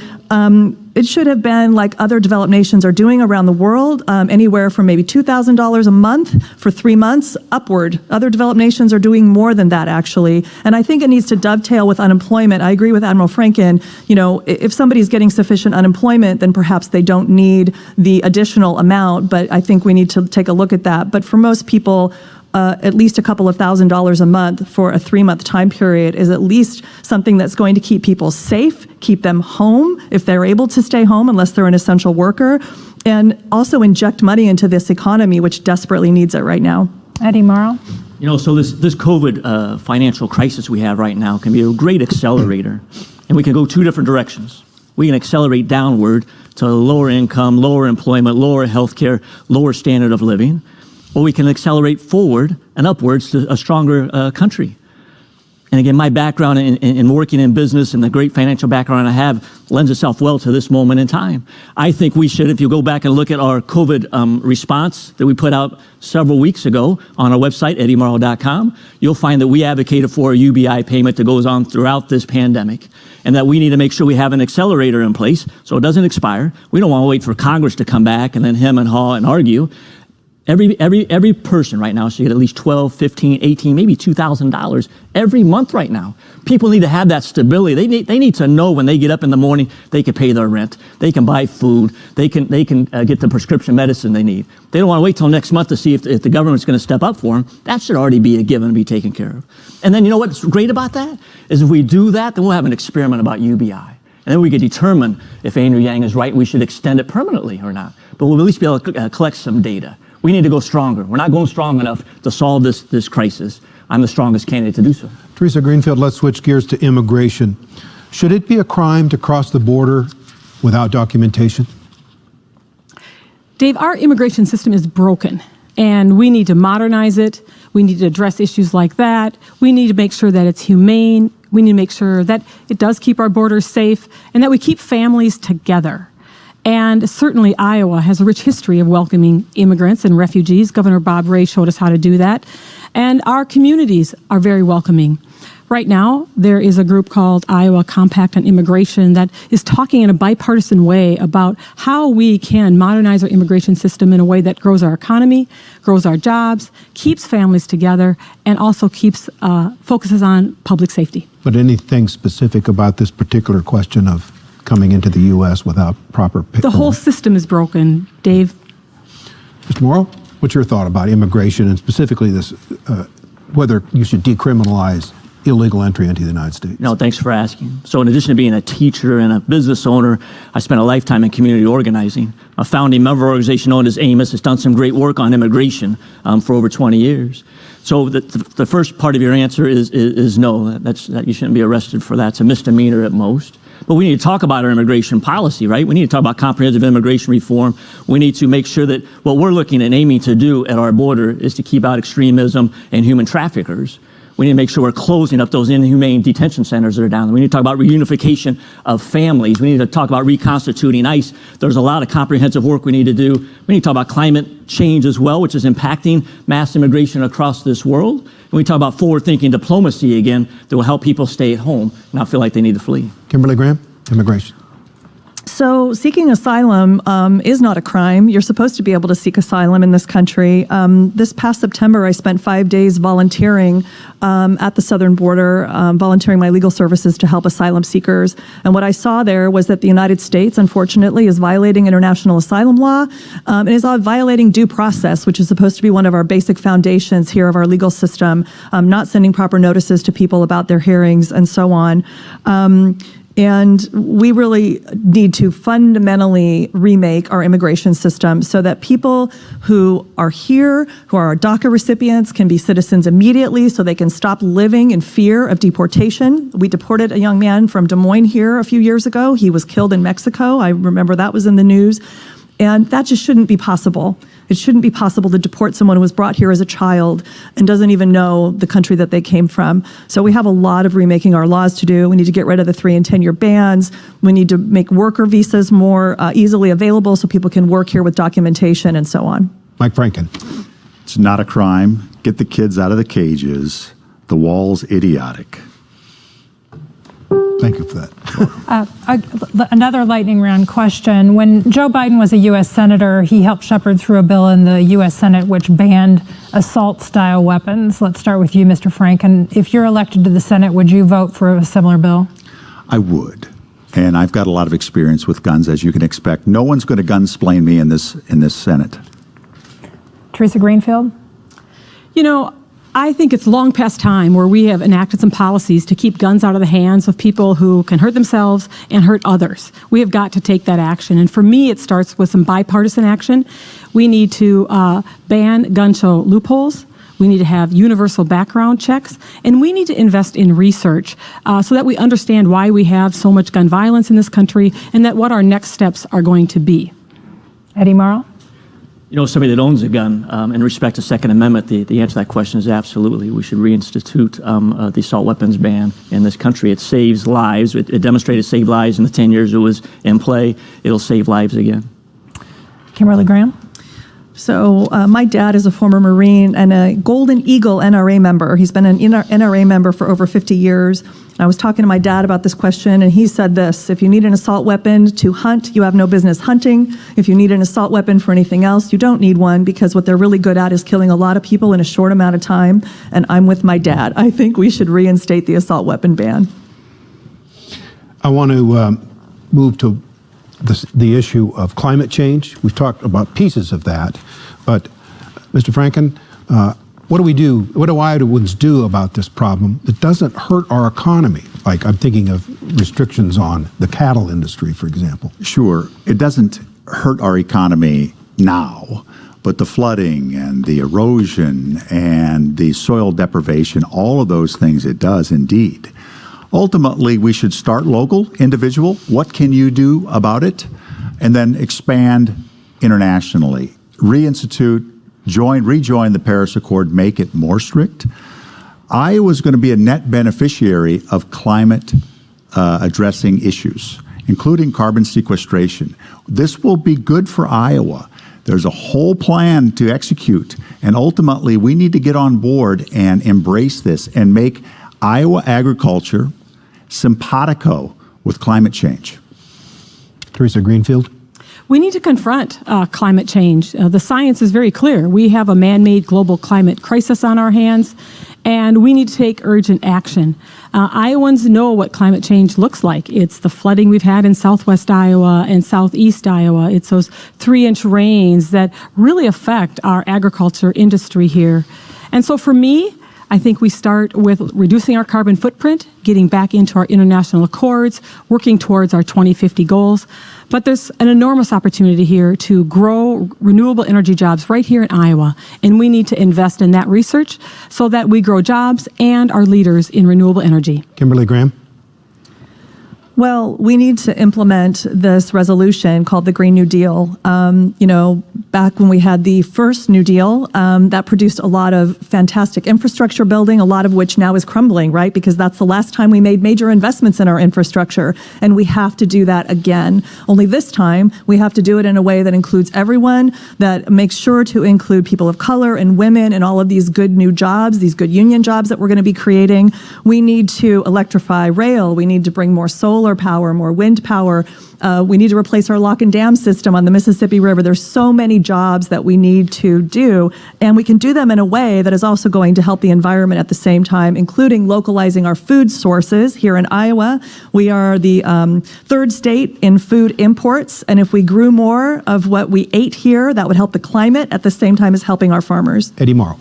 it should have been like other developed nations are doing around the world, anywhere from maybe $2,000 a month for 3 months upward. Other developed nations are doing more than that, actually. And I think it needs to dovetail with unemployment. I agree with Admiral Franken. You know, if somebody's getting sufficient unemployment, then perhaps they don't need the additional amount. But I think we need to take a look at that. But for most people, at least a couple of $1,000s a month for a 3-month time period is at least something that's going to keep people safe, keep them home if they're able to stay home unless they're an essential worker, and also inject money into this economy, which desperately needs it right now. Eddie Marl? You know, so this COVID financial crisis we have right now can be a great accelerator, and we can go two different directions. We can accelerate downward to lower income, lower employment, lower healthcare, lower standard of living, or we can accelerate forward and upwards to a stronger country. And again, my background in working in business and the great financial background I have lends itself well to this moment in time. I think we should, if you go back and look at our COVID response that we put out several weeks ago on our website, eddiemarl.com, you'll find that we advocated for a UBI payment that goes on throughout this pandemic, and that we need to make sure we have an accelerator in place so it doesn't expire. We don't want to wait for Congress to come back and then hem and haw and argue. Every person right now should get at least $12, $15, $18, maybe $2,000 every month right now. People need to have that stability. They need to know when they get up in the morning, they can pay their rent, they can buy food, they can get the prescription medicine they need. They don't want to wait till next month to see if the government's going to step up for them. That should already be a given and be taken care of. And then you know what's great about that? Is if we do that, then we'll have an experiment about UBI. And then we can determine if Andrew Yang is right, we should extend it permanently or not. But we'll at least be able to collect some data. We need to go stronger. We're not going strong enough to solve this crisis. I'm the strongest candidate to do so. Teresa Greenfield, let's switch gears to immigration. Should it be a crime to cross the border without documentation? Dave, our immigration system is broken, and we need to modernize it. We need to address issues like that. We need to make sure that it's humane. We need to make sure that it does keep our borders safe and that we keep families together. And certainly Iowa has a rich history of welcoming immigrants and refugees. Governor Bob Ray showed us how to do that. And our communities are very welcoming. Right now, there is a group called Iowa Compact on Immigration that is talking in a bipartisan way about how we can modernize our immigration system in a way that grows our economy, grows our jobs, keeps families together, and also focuses on public safety. But anything specific about this particular question of coming into the U.S. without proper paperwork? The whole system is broken, Dave. Mr. Morrow, what's your thought about immigration and specifically this, whether you should decriminalize illegal entry into the United States? No, thanks for asking. So in addition to being a teacher and a business owner, I spent a lifetime in community organizing. A founding member organization known as Amos has done some great work on immigration for over 20 years. So the first part of your answer is no, that you shouldn't be arrested for that. It's a misdemeanor at most. But we need to talk about our immigration policy, right? We need to talk about comprehensive immigration reform. We need to make sure that what we're looking and aiming to do at our border is to keep out extremism and human traffickers. We need to make sure we're closing up those inhumane detention centers that are down there. We need to talk about reunification of families. We need to talk about reconstituting ICE. There's a lot of comprehensive work we need to do. We need to talk about climate change as well, which is impacting mass immigration across this world. And we talk about forward-thinking diplomacy again that will help people stay at home and not feel like they need to flee. Kimberly Graham, immigration. So seeking asylum is not a crime. You're supposed to be able to seek asylum in this country. This past September, I spent 5 days volunteering at the southern border, volunteering my legal services to help asylum seekers. And what I saw there was that the United States, unfortunately, is violating international asylum law and is violating due process, which is supposed to be one of our basic foundations here of our legal system, not sending proper notices to people about their hearings and so on. And we really need to fundamentally remake our immigration system so that people who are here, who are our DACA recipients, can be citizens immediately so they can stop living in fear of deportation. We deported a young man from Des Moines here a few years ago. He was killed in Mexico. I remember that was in the news. And that just shouldn't be possible. It shouldn't be possible to deport someone who was brought here as a child and doesn't even know the country that they came from. So we have a lot of remaking our laws to do. We need to get rid of the 3- and 10-year bans. We need to make worker visas more easily available so people can work here with documentation and so on. Mike Franken. It's not a crime. Get the kids out of the cages. The wall's idiotic. Thank you for that. Another lightning round question. When Joe Biden was a U.S. Senator, he helped shepherd through a bill in the U.S. Senate which banned assault-style weapons. Let's start with you, Mr. Franken. If you're elected to the Senate, would you vote for a similar bill? I would. And I've got a lot of experience with guns, as you can expect. No one's going to gunsplain me in this Senate. Teresa Greenfield? You know, I think it's long past time where we have enacted some policies to keep guns out of the hands of people who can hurt themselves and hurt others. We have got to take that action. And for me, it starts with some bipartisan action. We need to ban gun show loopholes. We need to have universal background checks. And we need to invest in research so that we understand why we have so much gun violence in this country and that what our next steps are going to be. Eddie Morrow? You know, somebody that owns a gun, in respect to Second Amendment, the answer to that question is absolutely. We should reinstitute the assault weapons ban in this country. It saves lives. It demonstrated it saved lives in the 10 years it was in play. It'll save lives again. Kimberly Graham? So my dad is a former Marine and a Golden Eagle NRA member. He's been an NRA member for over 50 years. I was talking to my dad about this question, and he said this: if you need an assault weapon to hunt, you have no business hunting. If you need an assault weapon for anything else, you don't need one, because what they're really good at is killing a lot of people in a short amount of time. And I'm with my dad. I think we should reinstate the assault weapon ban. I want to move to the issue of climate change. We've talked about pieces of that, but Mr. Franken, what do we do? What do Iowans do about this problem that doesn't hurt our economy? Like, I'm thinking of restrictions on the cattle industry, for example. Sure. It doesn't hurt our economy now, but the flooding and the erosion and the soil deprivation, all of those things, it does indeed. Ultimately, we should start local, individual. What can you do about it? And then expand internationally. Reinstitute, rejoin the Paris Accord, make it more strict. Iowa is going to be a net beneficiary of climate addressing issues, including carbon sequestration. This will be good for Iowa. There's a whole plan to execute, and ultimately we need to get on board and embrace this and make Iowa agriculture simpatico with climate change. Teresa Greenfield. We need to confront climate change. The science is very clear. We have a man-made global climate crisis on our hands, and we need to take urgent action. Iowans know what climate change looks like. It's the flooding we've had in southwest Iowa and southeast Iowa. It's those 3-inch rains that really affect our agriculture industry here. And so for me, I think we start with reducing our carbon footprint, getting back into our international accords, working towards our 2050 goals. But there's an enormous opportunity here to grow renewable energy jobs right here in Iowa. And we need to invest in that research so that we grow jobs and are leaders in renewable energy. Kimberly Graham. Well, we need to implement this resolution called the Green New Deal. Back when we had the first New Deal, that produced a lot of fantastic infrastructure building, a lot of which now is crumbling, right? Because that's the last time we made major investments in our infrastructure. And we have to do that again. Only this time, we have to do it in a way that includes everyone, that makes sure to include people of color and women and all of these good new jobs, these good union jobs that we're going to be creating. We need to electrify rail. We need to bring more solar power, more wind power. We need to replace our lock and dam system on the Mississippi River. There's so many jobs that we need to do, and we can do them in a way that is also going to help the environment at the same time, including localizing our food sources here in Iowa. We are the third state in food imports, and if we grew more of what we ate here, that would help the climate at the same time as helping our farmers. Eddie Morrow.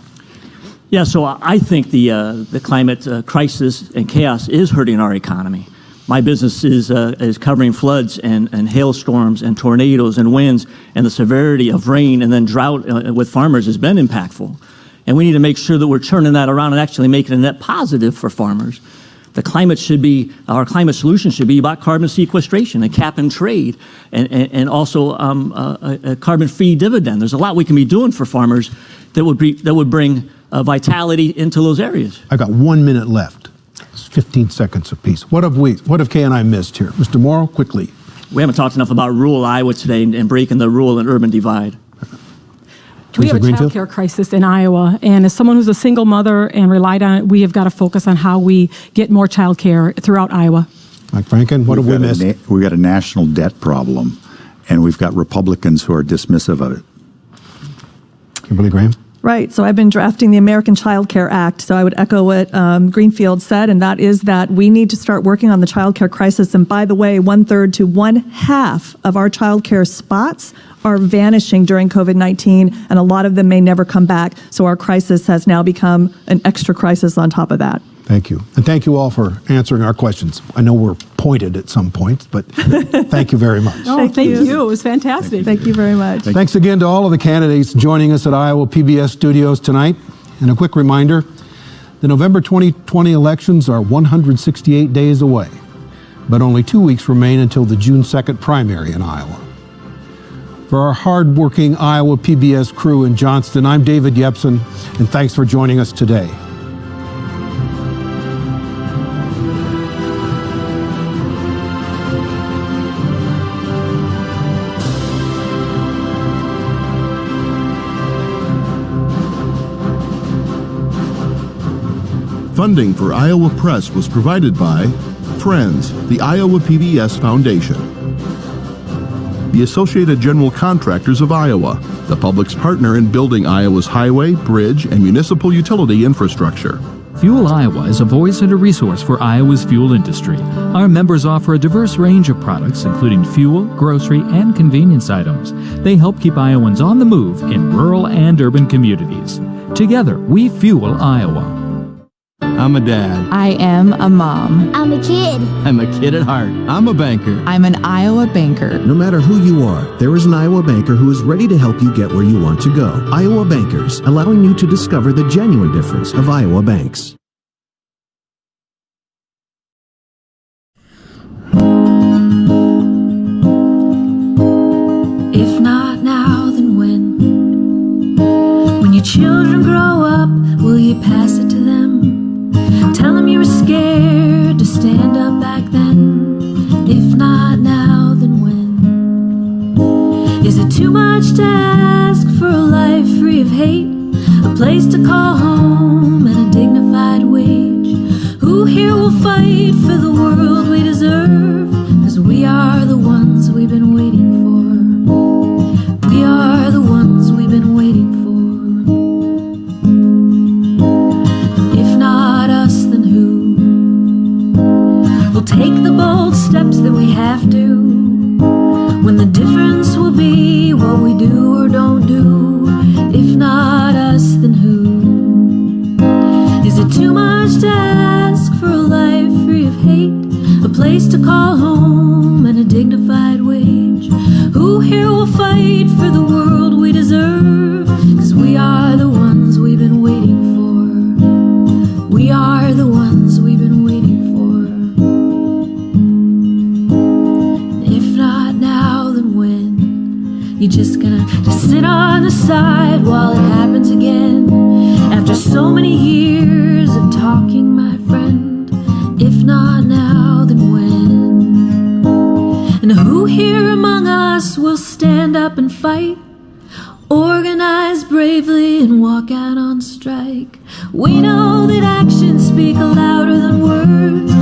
Yeah, so I think the climate crisis and chaos is hurting our economy. My business is covering floods and hailstorms and tornadoes and winds, and the severity of rain and then drought with farmers has been impactful. And we need to make sure that we're turning that around and actually making a net positive for farmers. Our climate solution should be about carbon sequestration and cap and trade, and also a carbon-free dividend. There's a lot we can be doing for farmers that would bring vitality into those areas. I got 1 minute left. 15 seconds apiece. What have Kay and I missed here? Mr. Morrow, quickly. We haven't talked enough about rural Iowa today and breaking the rural and urban divide. We have a child care crisis in Iowa, and as someone who's a single mother and relied on it, we have got to focus on how we get more child care throughout Iowa. Mike Franken, what have we missed? We've got a national debt problem, and we've got Republicans who are dismissive of it. Kimberly Graham. Right. So I've been drafting the American Child Care Act. So I would echo what Greenfield said, and that is that we need to start working on the child care crisis. And by the way, 1/3 to 1/2 of our child care spots are vanishing during COVID-19, and a lot of them may never come back. So our crisis has now become an extra crisis on top of that. Thank you. And thank you all for answering our questions. I know we're pointed at some points, but thank you very much. Oh, thank you. It was fantastic. Thank you very much. Thanks again to all of the candidates joining us at Iowa PBS studios tonight. And a quick reminder, the November 2020 elections are 168 days away, but only 2 weeks remain until the June 2nd primary in Iowa. For our hard-working Iowa PBS crew in Johnston, I'm David Yepsen, and thanks for joining us today. Funding for Iowa Press was provided by Friends, the Iowa PBS Foundation. The Associated General Contractors of Iowa, the public's partner in building Iowa's highway, bridge, and municipal utility infrastructure. Fuel Iowa is a voice and a resource for Iowa's fuel industry. Our members offer a diverse range of products, including fuel, grocery, and convenience items. They help keep Iowans on the move in rural and urban communities. Together, we fuel Iowa. I'm a dad. I am a mom. I'm a kid. I'm a kid at heart. I'm a banker. I'm an Iowa banker. No matter who you are, there is an Iowa banker who is ready to help you get where you want to go. Iowa Bankers, allowing you to discover the genuine difference of Iowa banks. If not now, then when? When your children grow up, will you pass it to them? Tell them you were scared to stand up back then. If not now, then when? Is it too much to ask for a life free of hate? A place to call home and a dignified wage? Who here will fight for the world we deserve? 'Cause we are the ones we've been waiting for. We are the ones we've been waiting for. Take the bold steps that we have to, when the difference will be what we do or don't do. If not us, then who? Is it too much to ask for a life free of hate? A place to call home and a dignified wage? Who here will fight for the world we deserve? 'Cause we are the ones we've been waiting for. We are the ones we've been waiting for. You're just gonna sit on the side while it happens again. After so many years of talking, my friend. If not now, then when? And who here among us will stand up and fight? Organize bravely and walk out on strike? We know that actions speak louder than words.